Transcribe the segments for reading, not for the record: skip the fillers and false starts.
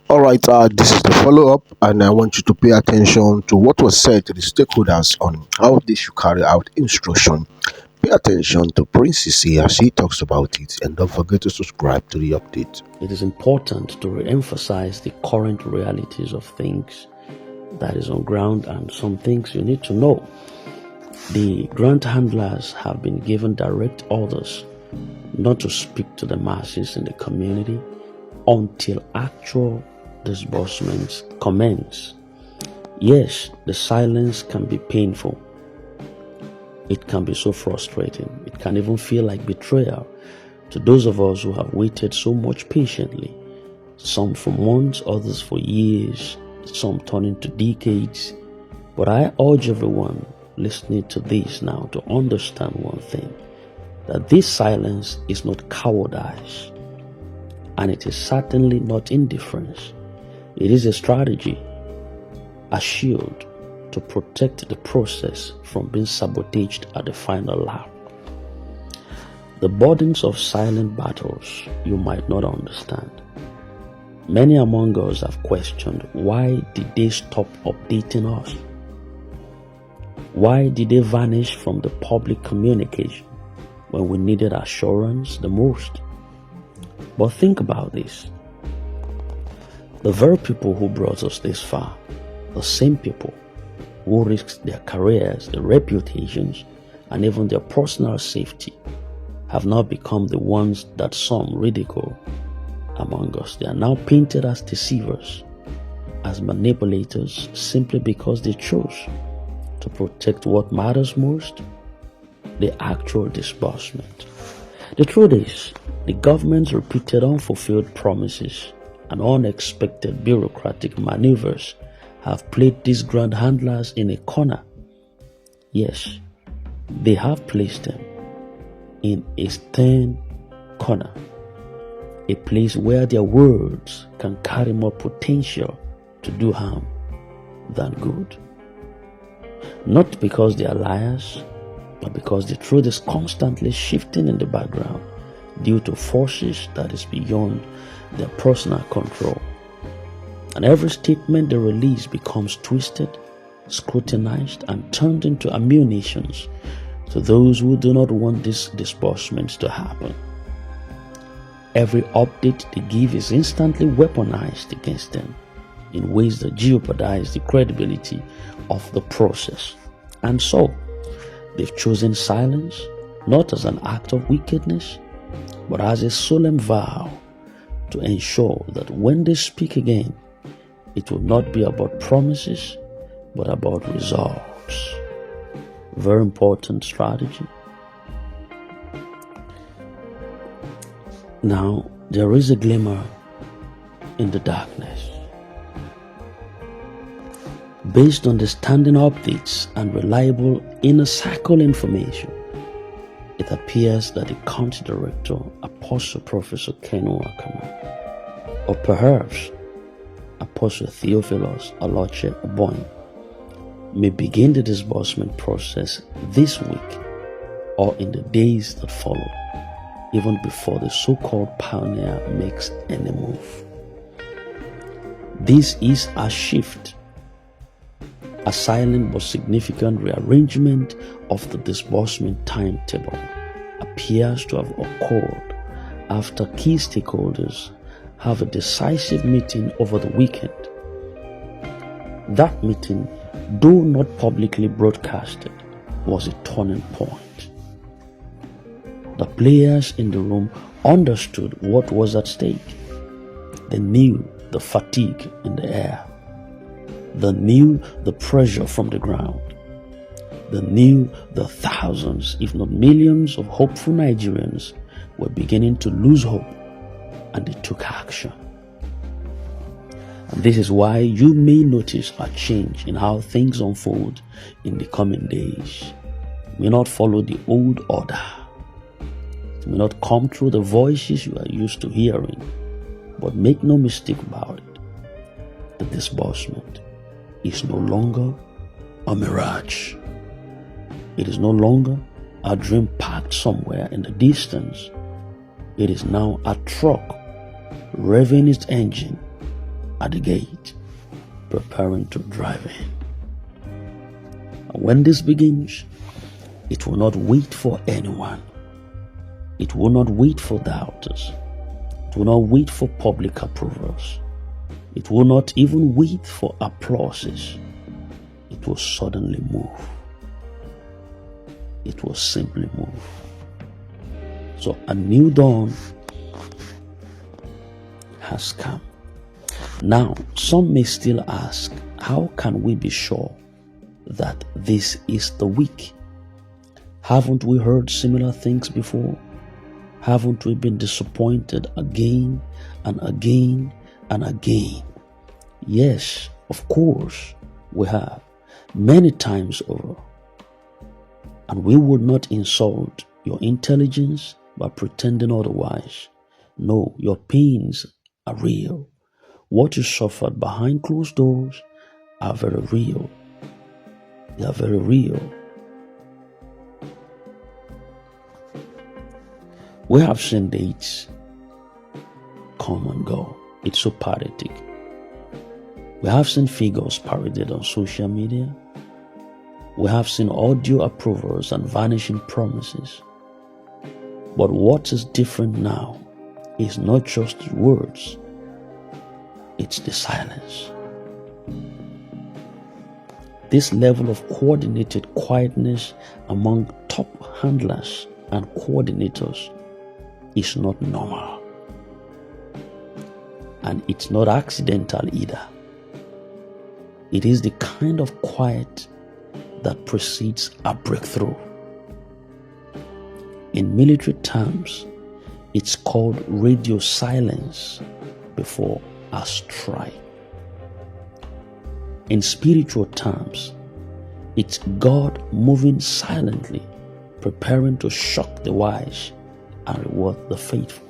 All right, this is the follow up, and I want you to pay attention to what was said to the stakeholders on how they should carry out instruction. Pay attention to Prince Sisi as he talks about it, and don't forget to subscribe to the update. It is important to re-emphasize the current realities of things that is on ground and some things you need to know. The grant handlers have been given direct orders not to speak to the masses in the community until actual disbursements commence. Yes, the silence can be painful. It can be so frustrating. It can even feel like betrayal to those of us who have waited so much patiently, some for months, others for years, some turning to decades. But I urge everyone listening to this now to understand one thing, that this silence is not cowardice, and it is certainly not indifference. It is a strategy, a shield to protect the process from being sabotaged at the final lap. The burdens of silent battles you might not understand. Many among us have questioned, why did they stop updating us? Why did they vanish from the public communication when we needed assurance the most? But think about this. The very people who brought us this far, the same people who risked their careers, their reputations, and even their personal safety, have now become the ones that some ridicule among us. They are now painted as deceivers, as manipulators, simply because they chose to protect what matters most, the actual disbursement. The truth is, the government's repeated unfulfilled promises and unexpected bureaucratic maneuvers have placed these grand handlers in a corner. Yes, they have placed them in a stern corner, a place where their words can carry more potential to do harm than good. Not because they are liars, but because the truth is constantly shifting in the background due to forces that is beyond their personal control. And every statement they release becomes twisted, scrutinized, and turned into ammunitions to those who do not want these disbursements to happen. Every update they give is instantly weaponized against them in ways that jeopardize the credibility of the process. And so, they've chosen silence not as an act of wickedness, but as a solemn vow to ensure that when they speak again, it will not be about promises, but about results. Very important strategy. Now, there is a glimmer in the darkness. Based on the standing updates and reliable inner circle information, it appears that the county director, Apostle Professor Kenu Akama, or perhaps Apostle Theophilus Aloche Oboin, may begin the disbursement process this week or in the days that follow, even before the so-called pioneer makes any move. This is a shift, a silent but significant rearrangement of the disbursement timetable appears to have occurred after key stakeholders have a decisive meeting over the weekend. That meeting, though not publicly broadcasted, was a turning point. The players in the room understood what was at stake. They knew the fatigue in the air. They knew the pressure from the ground. They knew the thousands, if not millions, of hopeful Nigerians were beginning to lose hope, and they took action. And this is why you may notice a change in how things unfold in the coming days. It may not follow the old order. It may not come through the voices you are used to hearing. But make no mistake about it, the disbursement is no longer a mirage. It is no longer a dream parked somewhere in the distance. It is now a truck revving its engine at the gate, preparing to drive in. And when this begins, it will not wait for anyone. It will not wait for doubters. It will not wait for public approvals. It will not even wait for applauses. It will suddenly move. It will simply move. So a new dawn has come. Now, some may still ask, how can we be sure that this is the week? Haven't we heard similar things before? Haven't we been disappointed again and again and again? Yes, of course, we have, many times over. And we would not insult your intelligence by pretending otherwise. No, your pains are real. What you suffered behind closed doors are very real. They are very real. We have seen dates come and go. It's so pathetic. We have seen figures paraded on social media. We have seen audio approvals and vanishing promises. But what is different now is not just words, it's the silence. This level of coordinated quietness among top handlers and coordinators is not normal. And it's not accidental either. It is the kind of quiet that precedes a breakthrough. In military terms, it's called radio silence before a strike. In spiritual terms, it's God moving silently, preparing to shock the wise and reward the faithful.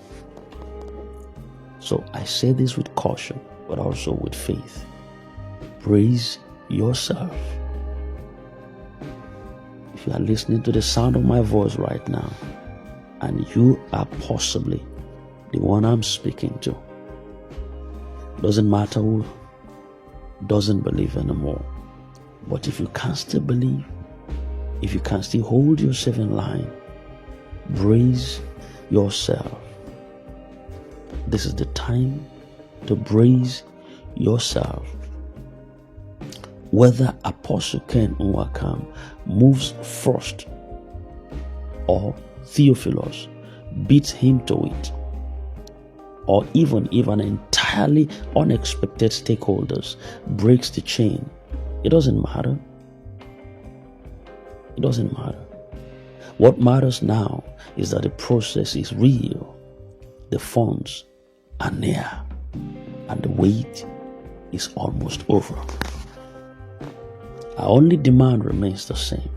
So I say this with caution, but also with faith. Praise yourself. If you are listening to the sound of my voice right now, and you are possibly the one I'm speaking to, doesn't matter who doesn't believe anymore, but if you can still believe, if you can still hold yourself in line, brace yourself. This is the time to brace yourself. Whether Apostle Ken Nwakam moves first or Theophilus beats him to it, or even if an entirely unexpected stakeholders breaks the chain, it doesn't matter. It doesn't matter. What matters now is that the process is real, the funds are near, and the wait is almost over. Our only demand remains the same.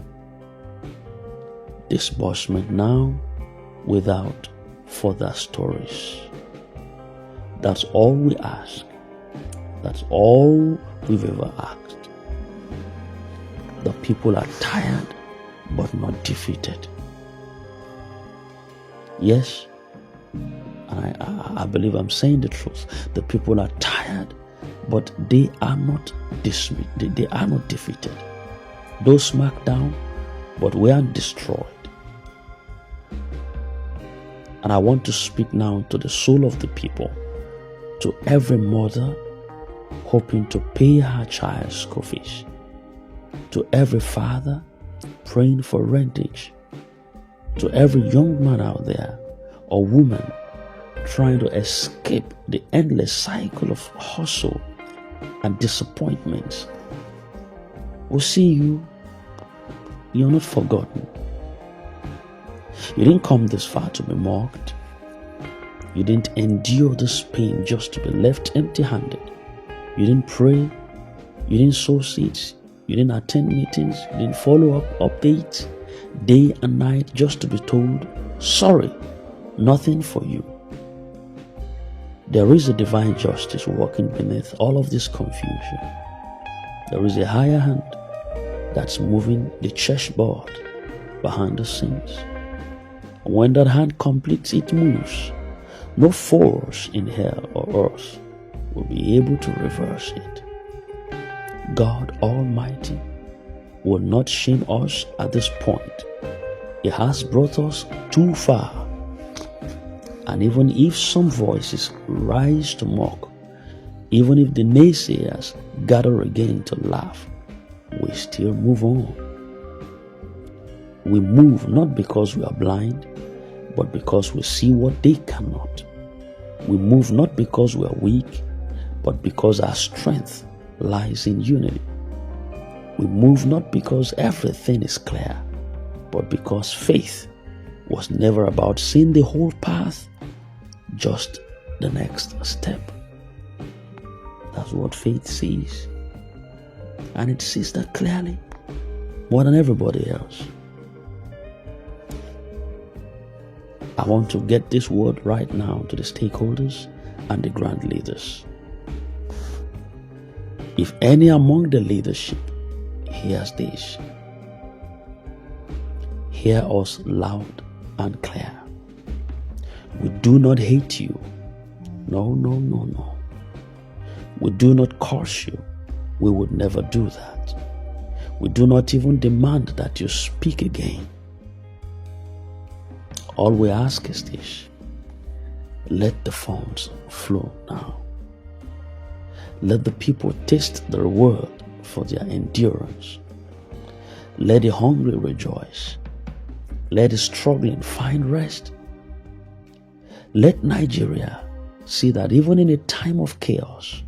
Disbursement now without further stories. That's all we ask. That's all we've ever asked. The people are tired but not defeated. Yes, and I believe I'm saying the truth. The people are tired, but they are not dismissed. They are not defeated. Those smacked down, but we are destroyed. And I want to speak now to the soul of the people, to every mother hoping to pay her child's school fees, to every father praying for rentage, to every young man out there or woman trying to escape the endless cycle of hustle and disappointments. We'll see you. You're not forgotten. You didn't come this far to be mocked. You didn't endure this pain just to be left empty-handed. You didn't pray. You didn't sow seeds. You didn't attend meetings. You didn't follow up updates day and night just to be told, sorry, nothing for you. There is a divine justice working beneath all of this confusion. There is a higher hand that's moving the chessboard behind the scenes. When that hand completes its moves, no force in hell or earth will be able to reverse it. God Almighty will not shame us at this point. He has brought us too far. And even if some voices rise to mock, even if the naysayers gather again to laugh, we still move on. We move not because we are blind, but because we see what they cannot. We move not because we are weak, but because our strength lies in unity. We move not because everything is clear, but because faith was never about seeing the whole path, just the next step. That's what faith sees. And it sees that clearly, more than everybody else. I want to get this word right now to the stakeholders and the grand leaders. If any among the leadership hears this, hear us loud and clear. We do not hate you. No, no, no, no. We do not curse you. We would never do that. We do not even demand that you speak again. All we ask is this: let the funds flow now. Let the people taste the reward for their endurance. Let the hungry rejoice. Let the struggling find rest. Let Nigeria see that even in a time of chaos,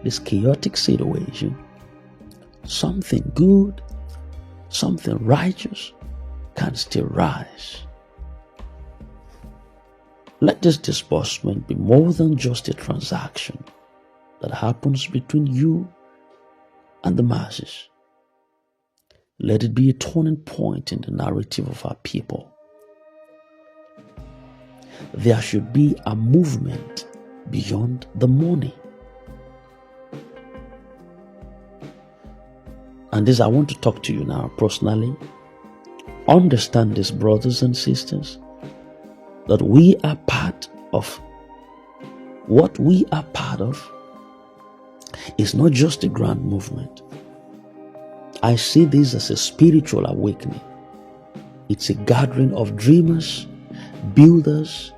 this chaotic situation, something good, something righteous can still rise. Let this disbursement be more than just a transaction that happens between you and the masses. Let it be a turning point in the narrative of our people. There should be a movement beyond the money. And this, I want to talk to you now personally. Understand this, brothers and sisters, that we are part of what we are part of is not just a grand movement. I see this as a spiritual awakening. It's a gathering of dreamers, builders,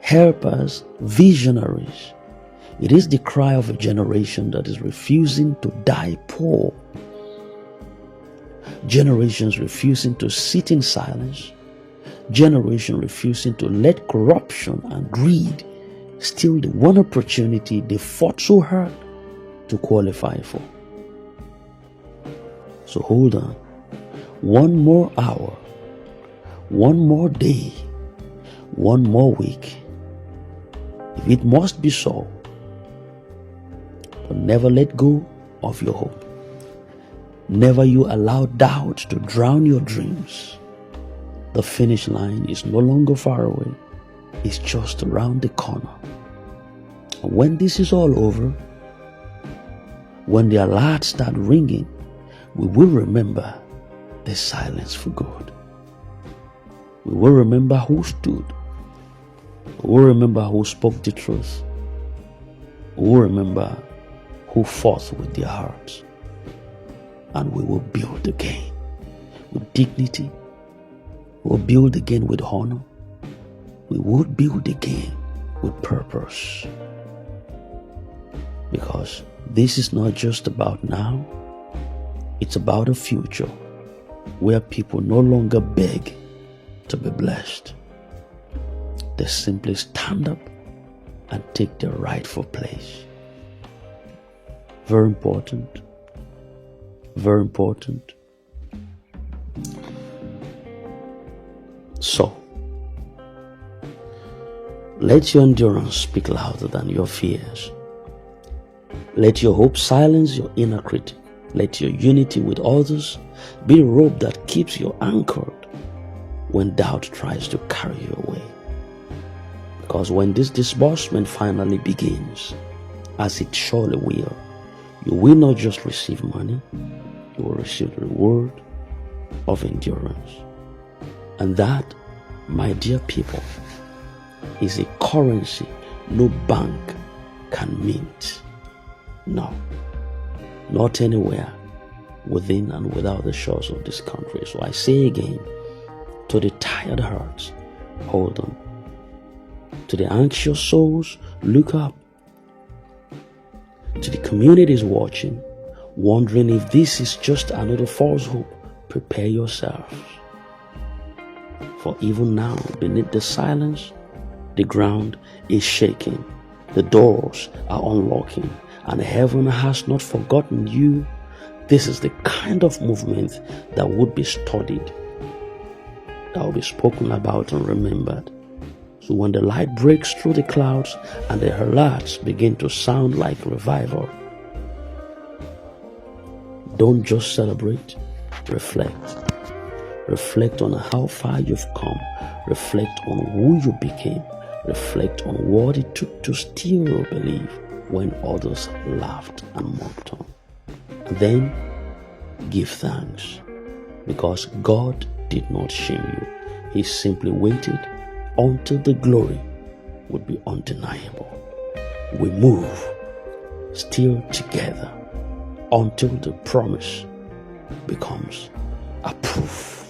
helpers, visionaries. It is the cry of a generation that is refusing to die poor. Generations refusing to sit in silence. Generation refusing to let corruption and greed steal the one opportunity they fought so hard to qualify for. So hold on. One more hour, one more day, one more week. If it must be so, but never let go of your hope. Never you allow doubt to drown your dreams. The finish line is no longer far away. It's just around the corner. And when this is all over, when the alerts start ringing, we will remember the silence for good. We will remember who stood. We will remember who spoke the truth. We will remember who fought with their hearts. And we will build again with dignity. We will build again with honor. We will build again with purpose. Because this is not just about now. It's about a future where people no longer beg to be blessed. They simply stand up and take their rightful place. Very important. Very important. So, let your endurance speak louder than your fears. Let your hope silence your inner critic. Let your unity with others be a rope that keeps you anchored when doubt tries to carry you away. Because when this disbursement finally begins, as it surely will, you will not just receive money, you will receive the reward of endurance. And that, my dear people, is a currency no bank can mint. No, not anywhere within and without the shores of this country. So I say again, to the tired hearts, hold on. To the anxious souls, look up. To the communities watching, wondering if this is just another false hope, prepare yourselves. For even now, beneath the silence, the ground is shaking, the doors are unlocking, and heaven has not forgotten you. This is the kind of movement that would be studied, that will be spoken about and remembered. So when the light breaks through the clouds and the alerts begin to sound like revival, don't just celebrate, reflect. Reflect on how far you've come. Reflect on who you became. Reflect on what it took to still believe when others laughed and mocked on. And then give thanks, because God did not shame you. He simply waited until the glory would be undeniable. We move still together until the promise becomes a proof.